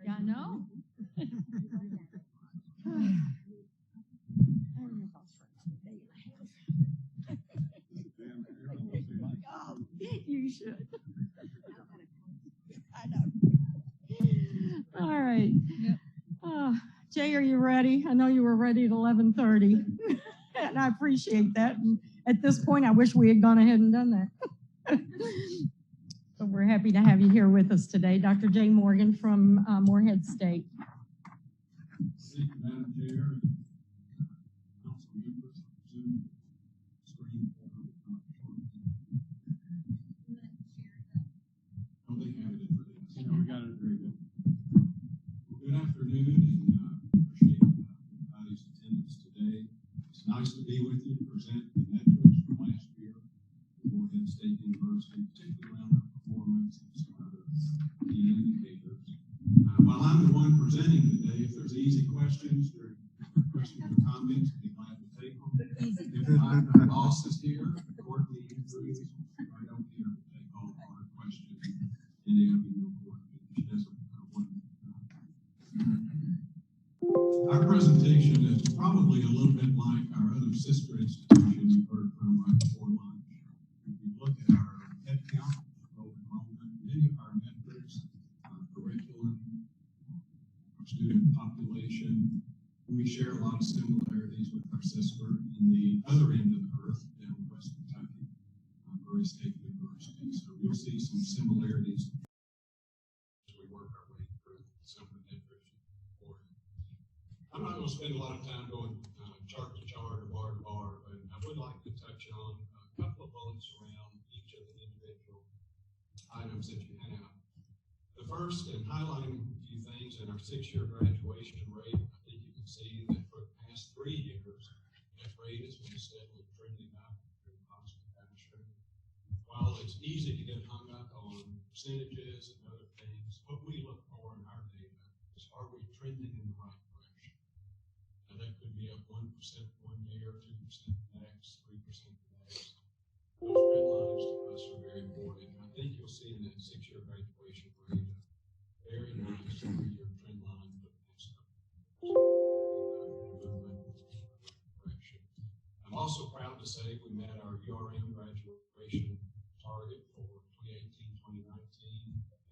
Yeah, I know. Oh, you should. I know. All right. Jay, are you ready? I know you were ready at 11:30, and I appreciate that. And at this point, I wish we had gone ahead and done that. But we're happy to have you here with us today, Dr. Jay Morgan from Morehead State. Thank you, Madam Chair, council members, Zoom screen. Oh, they have it for this. Yeah, we got it. Very good. Good afternoon, and appreciate everybody's attendance today. It's nice to be with you to present the metrics from last year at Morehead State University, particularly around our performance and some other key indicators. While I'm the one presenting today, if there's easy questions or comments, I'd be glad to take them. If not, my boss is here, Courtney Andrews, right over here to take all of our questions. Any of you know Courtney, she does a wonderful job. Our presentation is probably a little bit like our other sister institution you heard from right before lunch. If you look at our head count, enrollment, many of our metrics, curriculum, student population, we share a lot of similarities with our sister in the other end of the earth, down in West Kentucky, Morehead State University. So we'll see some similarities as we work our way through some of the metrics for it. I'm not going to spend a lot of time going chart to chart or bar to bar, but I would like to touch on a couple of bullets around each of the individual items that you have. The first, and highlighting a few things in our 6-year graduation rate, I think you can see that for the past 3 years, that rate has been steadily trending up in a positive fashion. While it's easy to get hung up on percentages and other things, what we look for in our data is, are we trending in the right direction? Now that could be up 1% one year, 2% the next, 3% the next. Those trend lines to us are very important. And I think you'll see in that 6-year graduation rate very nice 3-year trend line for the past couple of years. I'm also proud to say we met our URM graduation target for 2018-2019,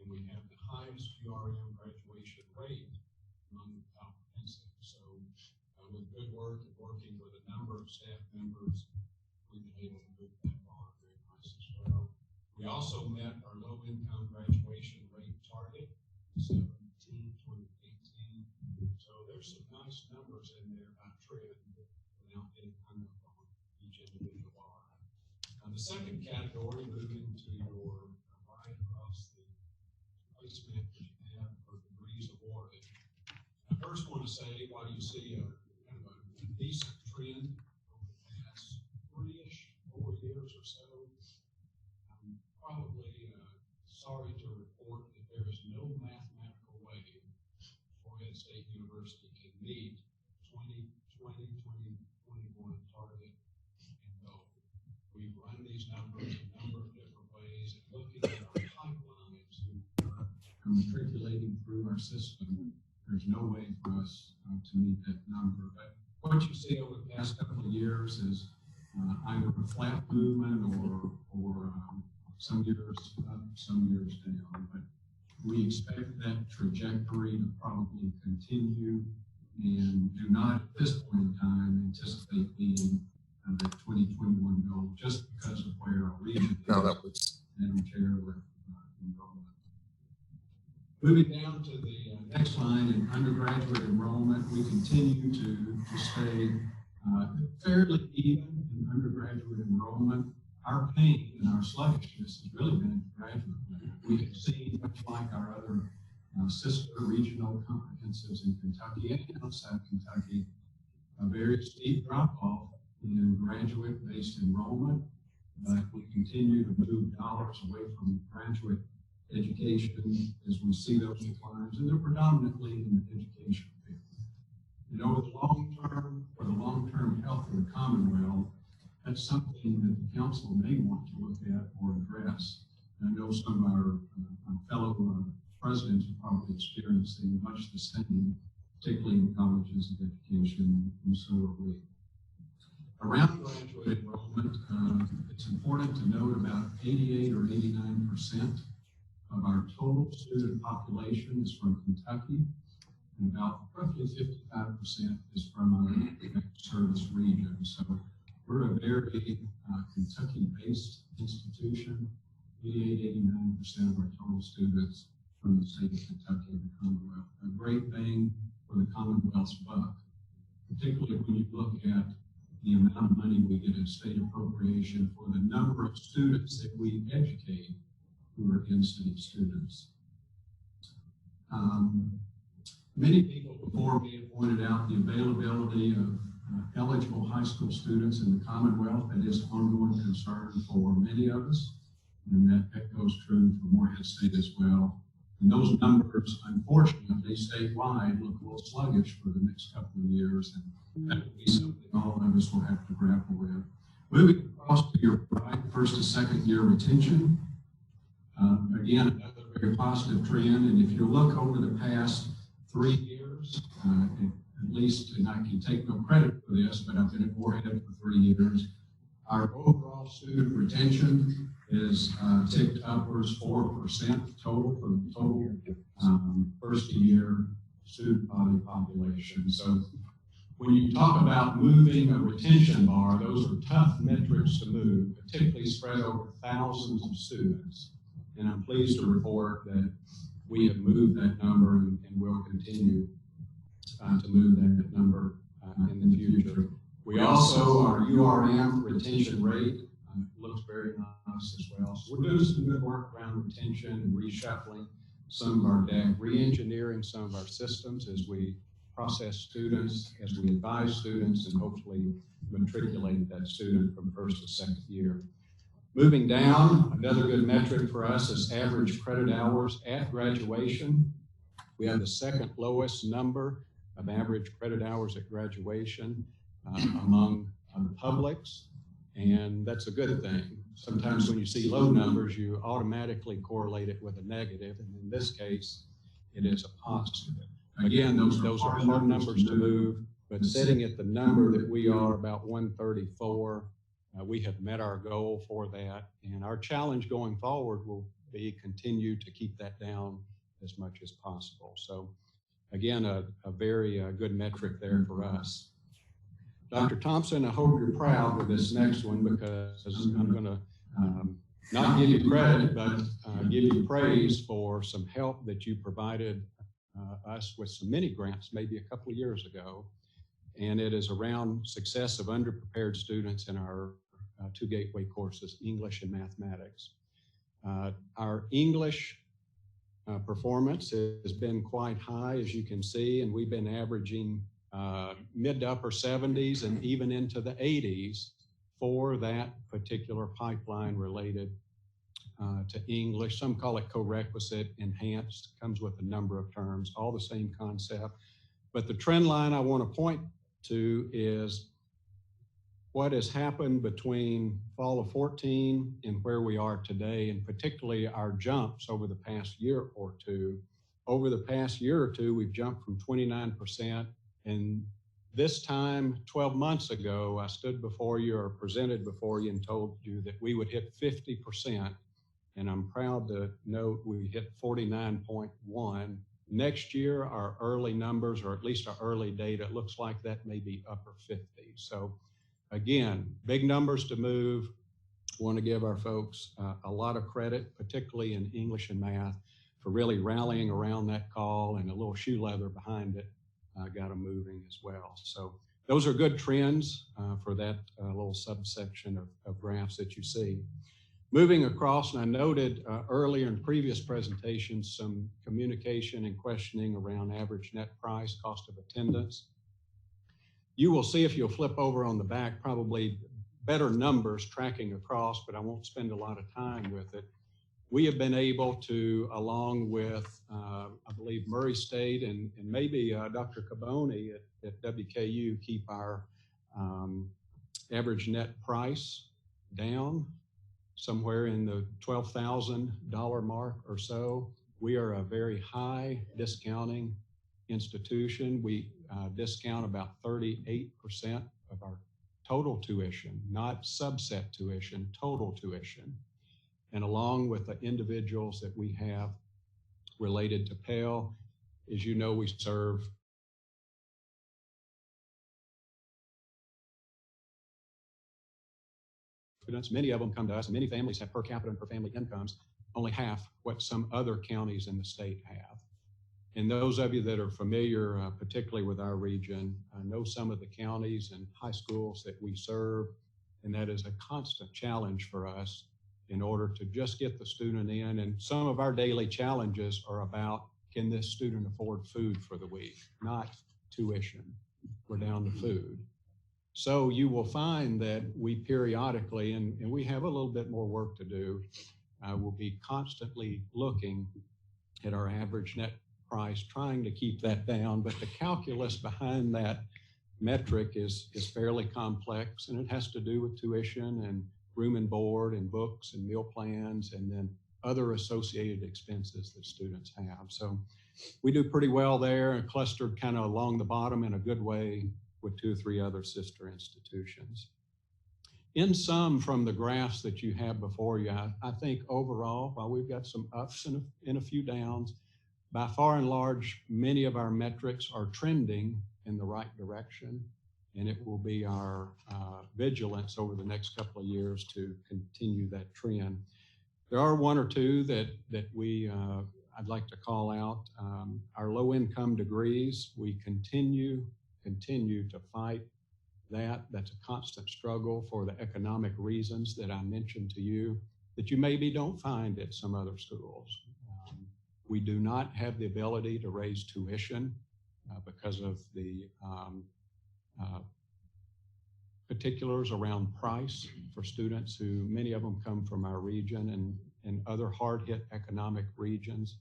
and we have the highest URM graduation rate among the comprehensive. So with good work and working with a number of staff members, we've been able to move that bar very nice as well. We also met our low-income graduation rate target, 17, 2018. So there's some nice numbers in there about trend without getting hung up on each individual bar. The second category, moving to your right across the placement that you have for degrees awarded. I first want to say, while you see a kind of a decent trend over the past 3-ish, 4 years or so, I'm probably sorry to report that there is no mathematical way Morehead State University can meet 2020, 2021 target and goal. We've run these numbers a number of different ways, and looking at our pipelines who are matriculating through our system, there's no way for us to meet that number. But what you see over the past couple of years is either a flat movement or some years up, some years down. But we expect that trajectory to probably continue, and do not at this point in time anticipate being the 2021 goal, just because of where our region is and chair with enrollment. Moving down to the next line in undergraduate enrollment, we continue to stay fairly even in undergraduate enrollment. Our pain and our sluggishness has really been at the graduate level. We have seen, much like our other sister regional comprehensives in Kentucky and outside Kentucky, a very steep drop-off in graduate-based enrollment, but we continue to move dollars away from graduate education as we see those declines, and they're predominantly in the education field. And over the long term, for the long-term health of the Commonwealth, that's something that the council may want to look at or address. I know some of our fellow presidents are probably experiencing much the same, particularly in colleges of education, and so are we. Around graduate enrollment, it's important to note about 88 or 89% of our total student population is from Kentucky, and about roughly 55% is from our service region. So we're a very Kentucky-based institution. 88, 89% of our total students from the state of Kentucky and the Commonwealth. A great thing for the Commonwealth's buck, particularly when you look at the amount of money we get in state appropriation for the number of students that we educate who are in-state students. Many people before me have pointed out the availability of eligible high school students in the Commonwealth. That is an ongoing concern for many of us, and that goes true for Morehead State as well. And those numbers, unfortunately, statewide, look a little sluggish for the next couple of years, and that will be something all of us will have to grapple with. Moving across to your right, first to second year retention. Again, another very positive trend, and if you look over the past 3 years, at least, and I can take no credit for this, but I've been at Morehead for 3 years, our overall student retention is ticked upwards 4% total from the total first year student body population. So when you talk about moving a retention bar, those are tough metrics to move, particularly spread over thousands of students. And I'm pleased to report that we have moved that number and will continue to move that number in the future. We also, our URM retention rate looks very nice as well. So we're doing some good work around retention and reshuffling some of our deck, re-engineering some of our systems as we process students, as we advise students, and hopefully matriculate that student from first to second year. Moving down, another good metric for us is average credit hours at graduation. We have the second lowest number of average credit hours at graduation among the publics, and that's a good thing. Sometimes when you see low numbers, you automatically correlate it with a negative, and in this case, it is a positive. Again, those are hard numbers to move, but sitting at the number that we are, about 134, we have met our goal for that, and our challenge going forward will be continue to keep that down as much as possible. So again, a very good metric there for us. Dr. Thompson, I hope you're proud with this next one, because I'm going to not give you credit, but give you praise for some help that you provided us with some mini grants maybe a couple of years ago. And it is around success of underprepared students in our 2 gateway courses, English and mathematics. Our English performance has been quite high, as you can see, and we've been averaging mid to upper 70s and even into the 80s for that particular pipeline related to English. Some call it co-requisite, enhanced, comes with a number of terms, all the same concept. But the trend line I want to point to is what has happened between fall of 14 and where we are today, and particularly our jumps over the past year or two. Over the past year or two, we've jumped from 29%, and this time, 12 months ago, I stood before you or presented before you and told you that we would hit 50%, and I'm proud to note we hit 49.1. Next year, our early numbers, or at least our early data, looks like that may be upper 50s. So again, big numbers to move. Want to give our folks a lot of credit, particularly in English and math, for really rallying around that call, and a little shoe leather behind it got them moving as well. So those are good trends for that little subsection of graphs that you see. Moving across, and I noted earlier in previous presentations some communication and questioning around average net price, cost of attendance. You will see, if you'll flip over on the back, probably better numbers tracking across, but I won't spend a lot of time with it. We have been able to, along with, I believe, Murray State and maybe Dr. Caboni at WKU, keep our average net price down. somewhere in the $12,000 mark or so. We are a very high discounting institution. We discount about 38% of our total tuition, not subset tuition, total tuition. And along with the individuals that we have related to Pell, as you know, we serve students. Many of them come to us, and many families have per capita and per family incomes only half what some other counties in the state have. And those of you that are familiar, particularly with our region, know some of the counties and high schools that we serve, and that is a constant challenge for us in order to just get the student in. And some of our daily challenges are about, can this student afford food for the week? Not tuition. We're down to food. So you will find that we periodically, and we have a little bit more work to do, we'll be constantly looking at our average net price, trying to keep that down. But the calculus behind that metric is fairly complex, and it has to do with tuition and room and board and books and meal plans and then other associated expenses that students have. So we do pretty well there, and clustered kind of along the bottom in a good way with 2 or 3 other sister institutions. In sum, from the graphs that you have before you, I think overall, while we've got some ups and a few downs, by far and large, many of our metrics are trending in the right direction, and it will be our vigilance over the next couple of years to continue that trend. There are 1 or 2 that I'd like to call out. Our low-income degrees, we continue to fight that. That's a constant struggle for the economic reasons that I mentioned to you that you maybe don't find at some other schools. We do not have the ability to raise tuition because of the particulars around price for students who, many of them come from our region and other hard-hit economic regions.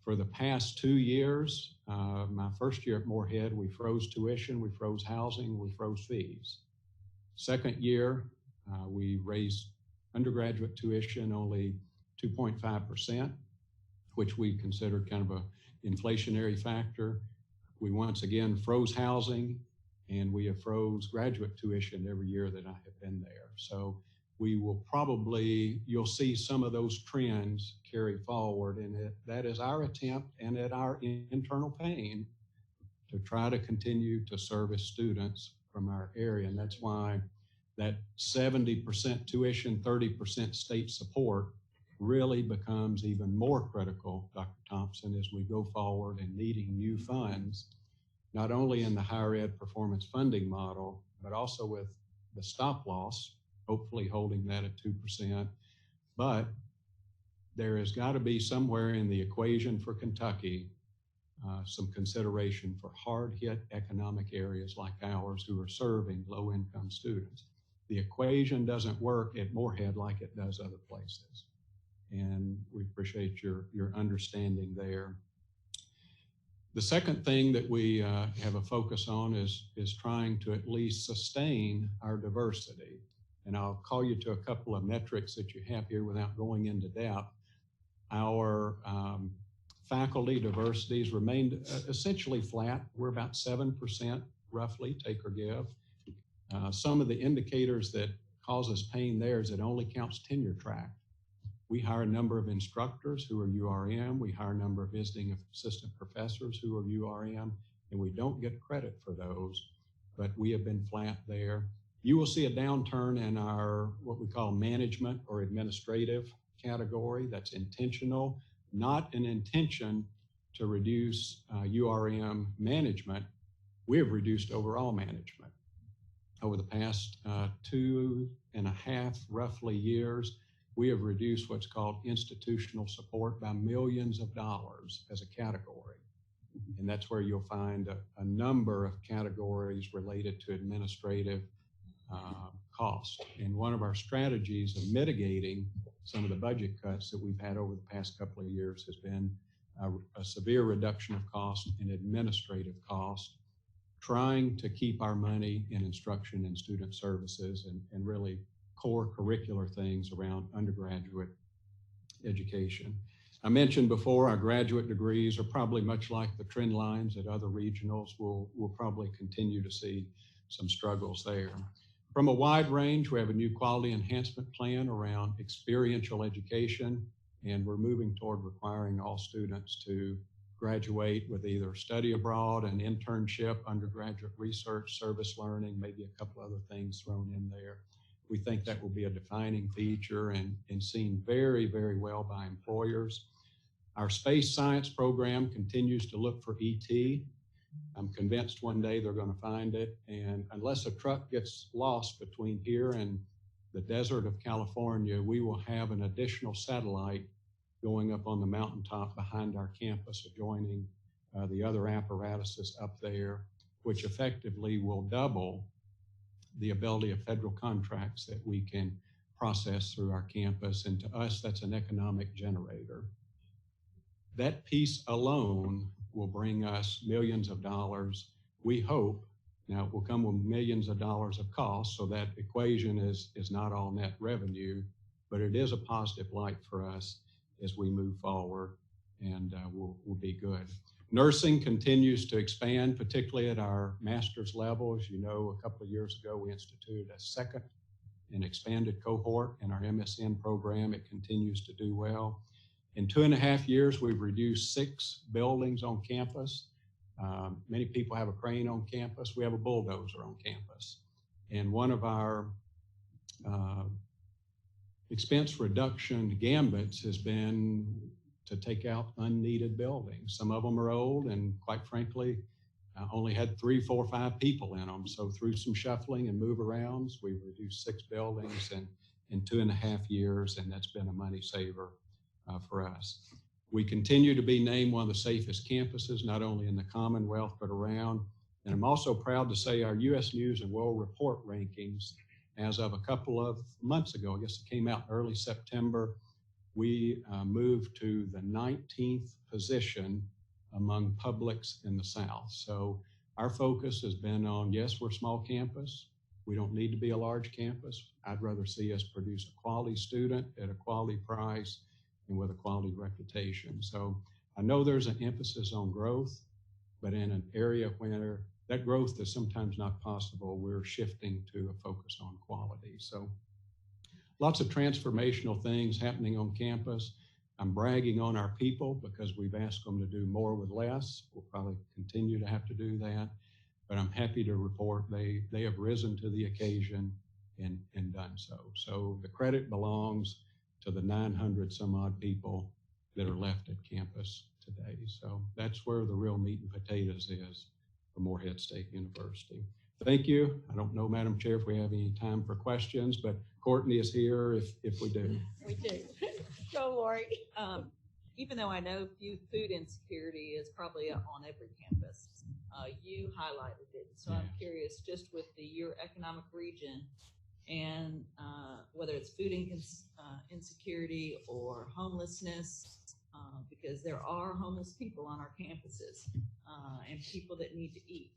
For the past 2 years, my first year at Morehead, we froze tuition, we froze housing, we froze fees. Second year, we raised undergraduate tuition only 2.5%, which we considered kind of an inflationary factor. We once again froze housing, and we have froze graduate tuition every year that I have been there. So we will probably, you'll see some of those trends carry forward, and that is our attempt and at our internal pain to try to continue to service students from our area. And that's why that 70% tuition, 30% state support really becomes even more critical, Dr. Thompson, as we go forward and needing new funds, not only in the higher ed performance funding model, but also with the stop loss, hopefully holding that at 2%. But there has got to be somewhere in the equation for Kentucky some consideration for hard-hit economic areas like ours who are serving low-income students. The equation doesn't work at Morehead like it does other places. And we appreciate your understanding there. The second thing that we have a focus on is trying to at least sustain our diversity. And I'll call you to a couple of metrics that you have here without going into depth. Our faculty diversity has remained essentially flat. We're about 7% roughly, take or give. Some of the indicators that cause us pain there is it only counts tenure track. We hire a number of instructors who are URM. We hire a number of visiting assistant professors who are URM, and we don't get credit for those, but we have been flat there. You will see a downturn in our, what we call management or administrative category. That's intentional, not an intention to reduce URM management. We have reduced overall management. Over the past 2.5 roughly years, we have reduced what's called institutional support by millions of dollars as a category. And that's where you'll find a number of categories related to administrative cost. And one of our strategies of mitigating some of the budget cuts that we've had over the past couple of years has been a severe reduction of cost in administrative cost, trying to keep our money in instruction and student services and really core curricular things around undergraduate education. I mentioned before, our graduate degrees are probably much like the trend lines at other regionals. We'll probably continue to see some struggles there. From a wide range, we have a new quality enhancement plan around experiential education, and we're moving toward requiring all students to graduate with either study abroad, an internship, undergraduate research, service learning, maybe a couple other things thrown in there. We think that will be a defining feature and seen very, very well by employers. Our space science program continues to look for ET. I'm convinced one day they're going to find it. And unless a truck gets lost between here and the desert of California, we will have an additional satellite going up on the mountaintop behind our campus, adjoining the other apparatuses up there, which effectively will double the ability of federal contracts that we can process through our campus. And to us, that's an economic generator. That piece alone will bring us millions of dollars, we hope. Now, it will come with millions of dollars of cost, so that equation is not all net revenue, but it is a positive light for us as we move forward, and will be good. Nursing continues to expand, particularly at our master's level. As you know, a couple of years ago, we instituted a second and expanded cohort in our MSN program. It continues to do well. In 2.5 years, we've reduced 6 buildings on campus. Many people have a crane on campus. We have a bulldozer on campus. And one of our expense reduction gambits has been to take out unneeded buildings. Some of them are old and, quite frankly, only had 3, 4, 5 people in them. So through some shuffling and move arounds, we've reduced 6 buildings in 2.5 years, and that's been a money saver for us. We continue to be named one of the safest campuses, not only in the Commonwealth, but around. And I'm also proud to say our U.S. News and World Report rankings, as of a couple of months ago, I guess it came out early September, we moved to the 19th position among publics in the South. So our focus has been on, yes, we're a small campus. We don't need to be a large campus. I'd rather see us produce a quality student at a quality price and with a quality reputation. So I know there's an emphasis on growth, but in an area where that growth is sometimes not possible, we're shifting to a focus on quality. So lots of transformational things happening on campus. I'm bragging on our people because we've asked them to do more with less. We'll probably continue to have to do that, but I'm happy to report they have risen to the occasion and done so. So the credit belongs to the 900 some odd people that are left at campus today. So that's where the real meat and potatoes is for Morehead State University. Thank you. I don't know, Madam Chair, if we have any time for questions, but Courtney is here if we do. We do. Go, Lori. Even though I know food insecurity is probably on every campus, you highlighted it. So I'm curious, just with your economic region and whether it's food insecurity or homelessness, because there are homeless people on our campuses and people that need to eat.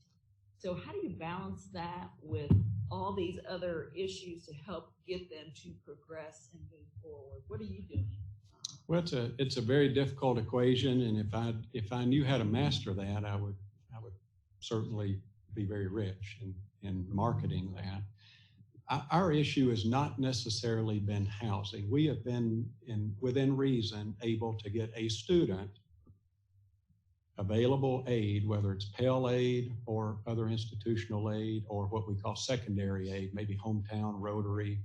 So how do you balance that with all these other issues to help get them to progress and move forward? What are you doing? Well, it's a very difficult equation, and if I knew how to master that, I would certainly be very rich in marketing that. Our issue has not necessarily been housing. We have been, within reason, able to get a student available aid, whether it's Pell aid or other institutional aid or what we call secondary aid, maybe hometown Rotary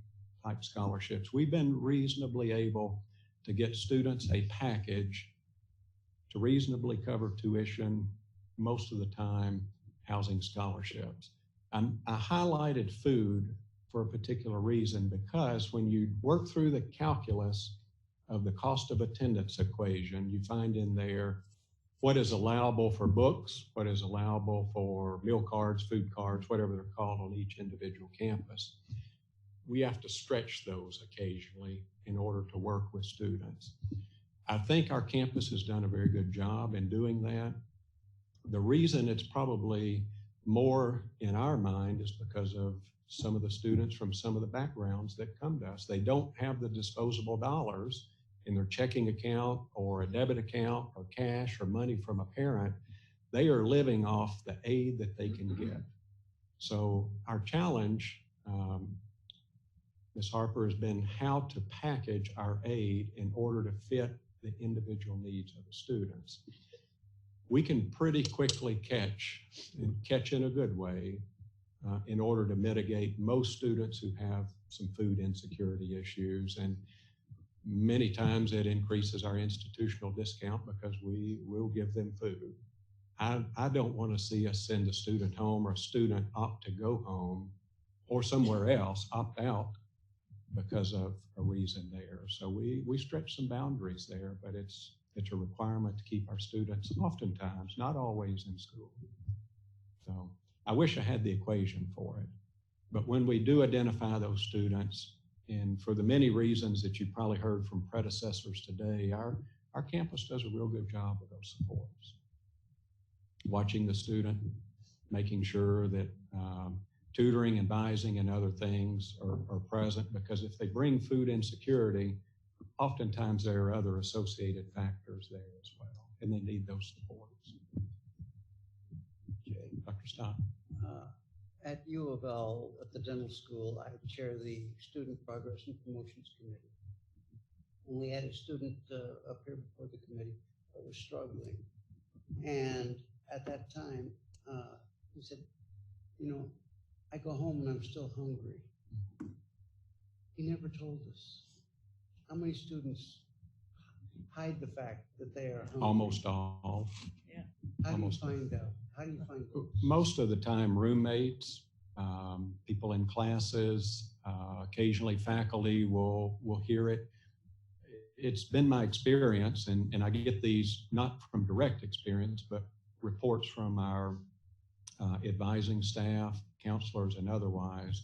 type scholarships. We've been reasonably able to get students a package to reasonably cover tuition, most of the time housing scholarships. I highlighted food for a particular reason, because when you work through the calculus of the cost of attendance equation, you find in there what is allowable for books, what is allowable for meal cards, food cards, whatever they're called on each individual campus. We have to stretch those occasionally in order to work with students. I think our campus has done a very good job in doing that. The reason it's probably more in our mind is because of some of the students from some of the backgrounds that come to us. They don't have the disposable dollars in their checking account or a debit account or cash or money from a parent. They are living off the aid that they can get. So our challenge, Ms. Harper, has been how to package our aid in order to fit the individual needs of the students. We can pretty quickly catch in a good way, in order to mitigate most students who have some food insecurity issues. And many times it increases our institutional discount because we will give them food. I don't want to see us send a student home or a student opt to go home or somewhere else, opt out because of a reason there. So we stretch some boundaries there, but it's a requirement to keep our students oftentimes, not always, in school. So I wish I had the equation for it. But when we do identify those students, and for the many reasons that you probably heard from predecessors today, our campus does a real good job with those supports. Watching the student, making sure that tutoring, advising, and other things are present, because if they bring food insecurity, oftentimes there are other associated factors there as well, and they need those supports. Okay, Dr. Stott. At U of L, at the dental school, I chair the Student Progress and Promotions Committee. And we had a student up here before the committee that was struggling. And at that time, he said, you know, I go home and I'm still hungry. He never told us. How many students hide the fact that they are hungry? Almost all. Yeah. How do you find out? How do you find those? Most of the time, roommates, people in classes, occasionally faculty will hear it. It's been my experience, and I get these not from direct experience, but reports from our advising staff, counselors, and otherwise.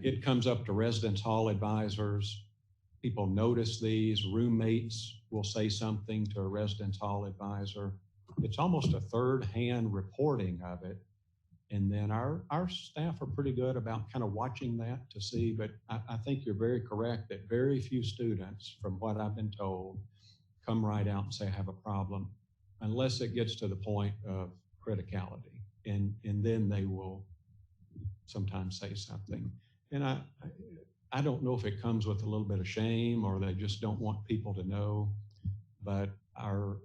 It comes up to residence hall advisors. People notice these. Roommates will say something to a residence hall advisor. It's almost a third-hand reporting of it. And then our staff are pretty good about kind of watching that to see, but I think you're very correct that very few students, from what I've been told, come right out and say, I have a problem, unless it gets to the point of criticality. And then they will sometimes say something. And I don't know if it comes with a little bit of shame or they just don't want people to know, but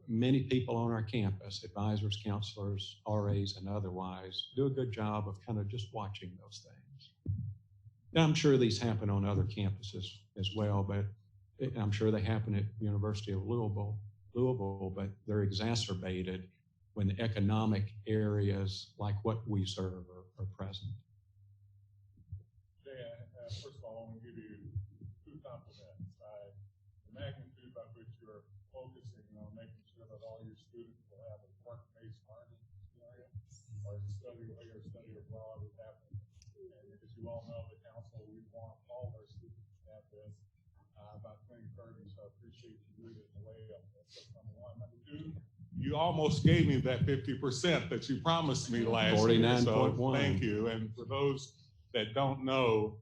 many people on our campus, advisors, counselors, RAs, and otherwise, do a good job of kind of just watching those things. Now, I'm sure these happen on other campuses as well, but I'm sure they happen at the University of Louisville, but they're exacerbated when the economic areas like what we serve are present. First of all, I want to give you two compliments. The magnitude by which you're focusing on making sure that all your students will have a work-based learning experience or study abroad is happening. And as you all know, the council, we want all our students to have this by 2030, so I appreciate you doing it in the way of this. That's number one. Number two, you almost gave me that 50% that you promised me last year. 49.1. So thank you. And for those that don't know,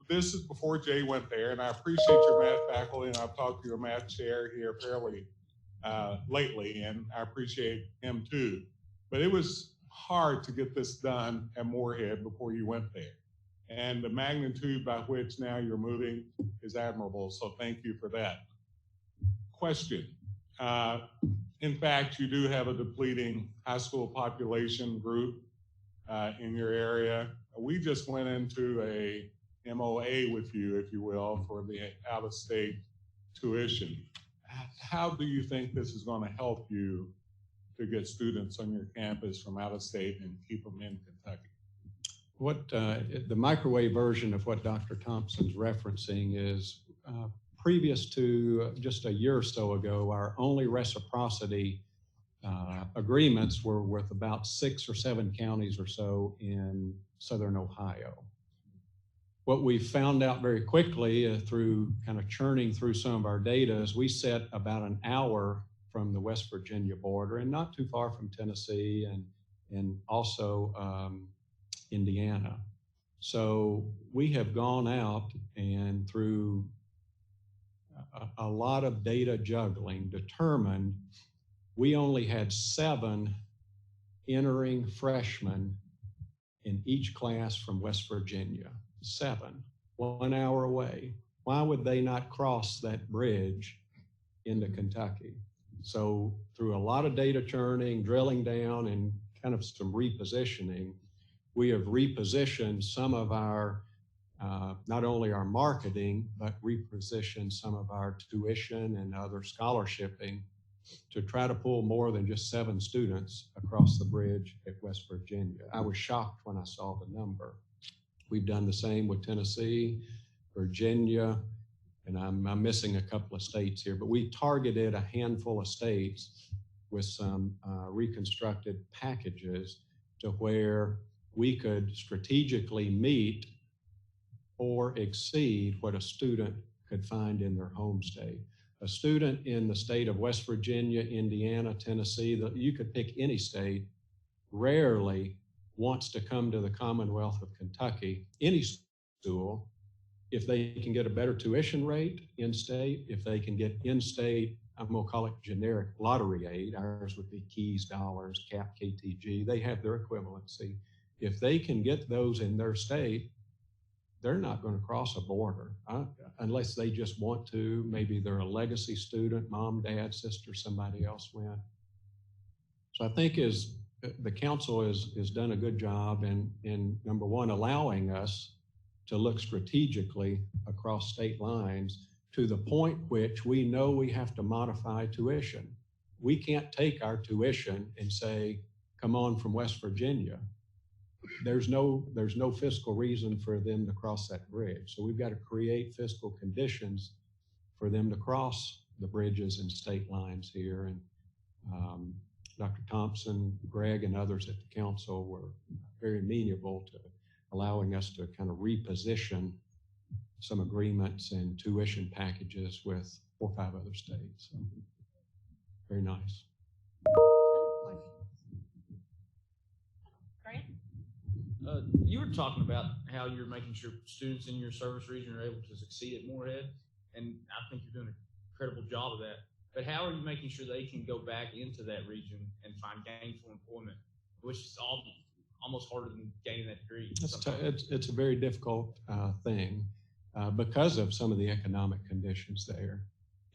this is before Jay went there, and I appreciate your math faculty, and I've talked to your math chair here fairly lately, and I appreciate him too. But it was hard to get this done at Morehead before you went there. And the magnitude by which now you're moving is admirable, so thank you for that. Question. In fact, you do have a depleting high school population group in your area. We just went into a MOA with you, if you will, for the out-of-state tuition. How do you think this is going to help you to get students on your campus from out of state and keep them in Kentucky? What the microwave version of what Dr. Thompson's referencing is previous to just a year or so ago, our only reciprocity agreements were with about 6 or 7 counties or so in Southern Ohio. What we found out very quickly through kind of churning through some of our data is we sit about an hour from the West Virginia border and not too far from Tennessee and also Indiana. So we have gone out and through a lot of data juggling determined we only had 7 entering freshmen in each class from West Virginia. 7, 1 hour away. Why would they not cross that bridge into Kentucky? So through a lot of data churning, drilling down, and kind of some repositioning, we have repositioned some of our, not only our marketing, but repositioned some of our tuition and other scholarshiping to try to pull more than just 7 students across the bridge at West Virginia. I was shocked when I saw the number. We've done the same with Tennessee, Virginia, and I'm missing a couple of states here, but we targeted a handful of states with some reconstructed packages to where we could strategically meet or exceed what a student could find in their home state. A student in the state of West Virginia, Indiana, Tennessee, you could pick any state, rarely wants to come to the Commonwealth of Kentucky, any school, if they can get a better tuition rate in-state, if they can get in-state, I'm gonna call it generic lottery aid, ours would be Keys dollars, CAP, KTG, they have their equivalency. If they can get those in their state, they're not going to cross a border unless they just want to. Maybe they're a legacy student, mom, dad, sister, somebody else went. So I think the council has done a good job in number one, allowing us to look strategically across state lines to the point which we know we have to modify tuition. We can't take our tuition and say, come on from West Virginia. There's no fiscal reason for them to cross that bridge. So we've got to create fiscal conditions for them to cross the bridges and state lines here. And Dr. Thompson, Greg, and others at the council were very amenable to allowing us to kind of reposition some agreements and tuition packages with 4 or 5 other states. So, very nice. You were talking about how you're making sure students in your service region are able to succeed at Morehead, and I think you're doing an incredible job of that. But how are you making sure they can go back into that region and find gainful employment, which is almost harder than gaining that degree? It's a very difficult thing because of some of the economic conditions there.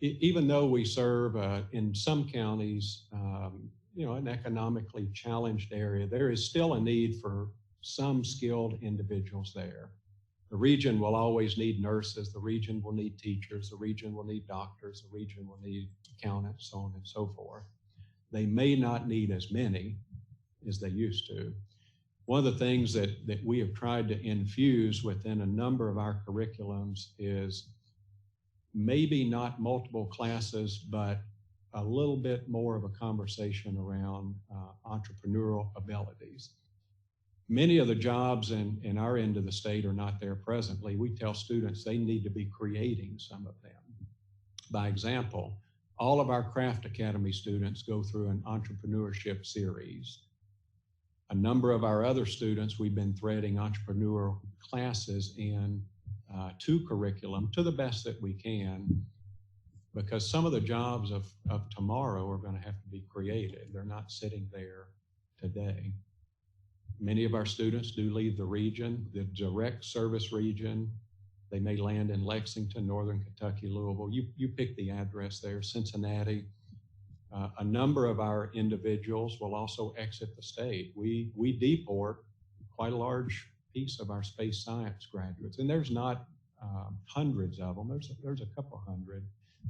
Even though we serve in some counties, an economically challenged area, there is still a need for some skilled individuals there. The region will always need nurses, the region will need teachers, the region will need doctors, the region will need accountants, so on and so forth. They may not need as many as they used to. One of the things that we have tried to infuse within a number of our curriculums is maybe not multiple classes, but a little bit more of a conversation around entrepreneurial abilities. Many of the jobs in our end of the state are not there presently. We tell students they need to be creating some of them. By example, all of our Craft Academy students go through an entrepreneurship series. A number of our other students, we've been threading entrepreneurial classes in to curriculum to the best that we can, because some of the jobs of tomorrow are going to have to be created. They're not sitting there today. Many of our students do leave the region, the direct service region. They may land in Lexington, Northern Kentucky, Louisville. You pick the address there, Cincinnati. A number of our individuals will also exit the state. We deport quite a large piece of our space science graduates, and there's not hundreds of them. There's a couple hundred.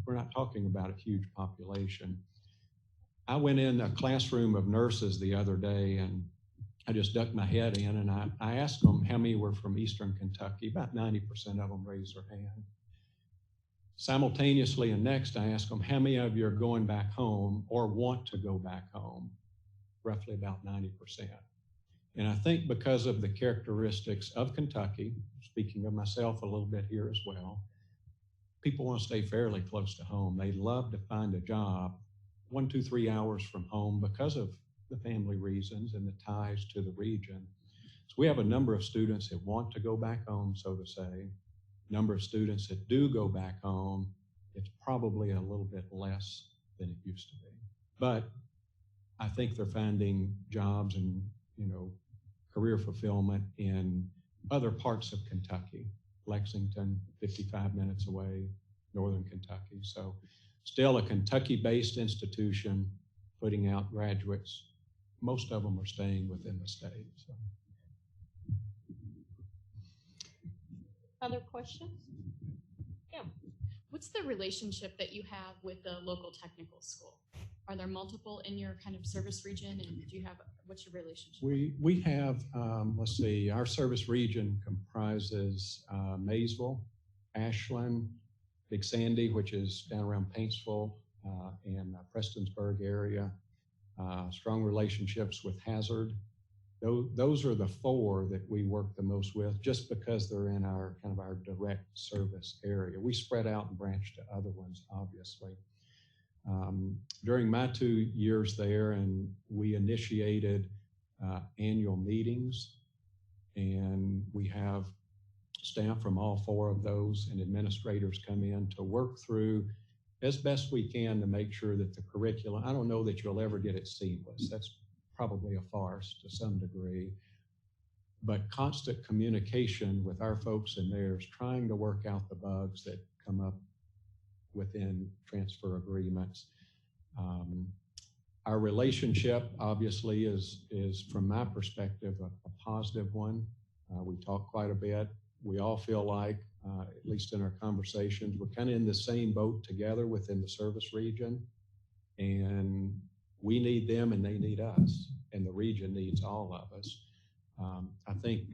We're not talking about a huge population. I went in a classroom of nurses the other day, and I just ducked my head in, and I asked them how many were from Eastern Kentucky. About 90% of them raised their hand. Simultaneously, and next, I asked them how many of you are going back home or want to go back home. Roughly about 90%. And I think because of the characteristics of Kentucky, speaking of myself a little bit here as well, people want to stay fairly close to home. They love to find a job 1, 2, 3 hours from home because of the family reasons and the ties to the region. So we have a number of students that want to go back home, so to say. Number of students that do go back home, it's probably a little bit less than it used to be. But I think they're finding jobs and, career fulfillment in other parts of Kentucky, Lexington, 55 minutes away, northern Kentucky. So still a Kentucky-based institution putting out graduates. Most of them are staying within the state. So. Other questions? Yeah. What's the relationship that you have with the local technical school? Are there multiple in your kind of service region, and what's your relationship? We have, let's see, our service region comprises Maysville, Ashland, Big Sandy, which is down around Paintsville, and Prestonsburg area. Strong relationships with Hazard. Those are the four that we work the most with, just because they're in our direct service area. We spread out and branch to other ones, obviously. During my 2 years there, and we initiated annual meetings, and we have staff from all four of those and administrators come in to work through as best we can to make sure that the curriculum, I don't know that you'll ever get it seamless. That's probably a farce to some degree, but constant communication with our folks and theirs, trying to work out the bugs that come up within transfer agreements. Our relationship obviously is from my perspective, a positive one. We talk quite a bit. We all feel like, at least in our conversations, we're kind of in the same boat together within the service region, and we need them and they need us, and the region needs all of us. I think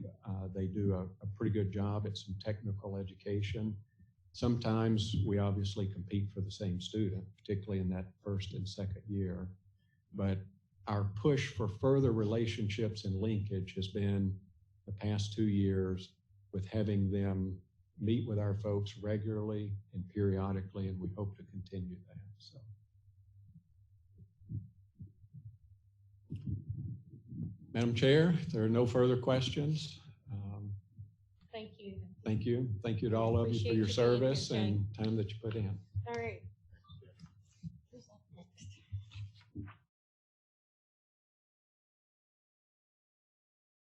they do a pretty good job at some technical education. Sometimes we obviously compete for the same student, particularly in that first and second year. But our push for further relationships and linkage has been the past 2 years with having them meet with our folks regularly and periodically, and we hope to continue that. So. Madam Chair, if there are no further questions. Thank you. Thank you. Thank you to all of you for Appreciate your you being here, service Jay. and time that you put in. All right.